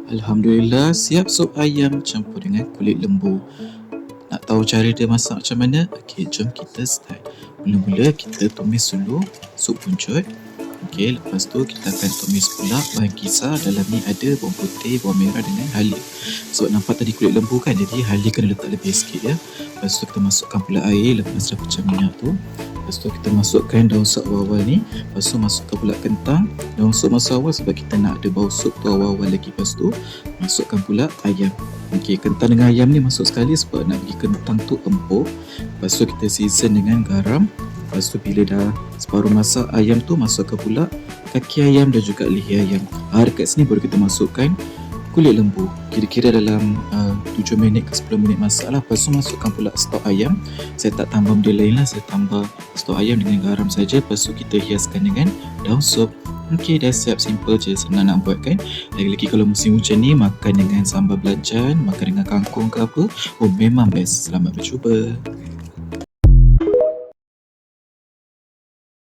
Alhamdulillah, siap sup ayam campur dengan kulit lembu. Nak tahu cara dia masak macam mana? Okey, jom kita start. Mula-mula kita tumis dulu sup puncut. Okey, lepas tu kita akan tumis pula bahan kisar. Dalam ni ada bawang putih, bawang merah dengan halia. Sebab nampak tadi kulit lembu kan, jadi halia kena letak lebih sikit ya. Lepas tu kita masukkan pula air lepas dah pecah minyak tu. Lepas tu kita masukkan daun sup awal-awal ni. Lepas tu masukkan pula kentang. Daun sup masuk awal sebab kita nak ada bau sup tu awal-awal lagi. Lepas tu masukkan pula ayam. Okey, kentang dengan ayam ni masuk sekali sebab nak bagi kentang tu empuk. Lepas tu kita season dengan garam. Lepas tu bila dah separuh masak ayam tu, masukkan pula kaki ayam dan juga leher ayam. Dekat sini baru kita masukkan kulit lembu. Kira-kira dalam 7 minit ke 10 minit masak lah. Lepas tu masukkan pula stok ayam. Saya tak tambah benda lain lah, saya tambah stok ayam dengan garam saja. Lepas tu kita hiaskan dengan daun sup. Okey, dah siap, simple je, senang nak buat kan. Lagi-lagi kalau musim hujan ni, makan dengan sambal belacan, makan dengan kangkung ke apa, memang best. Selamat bercuba.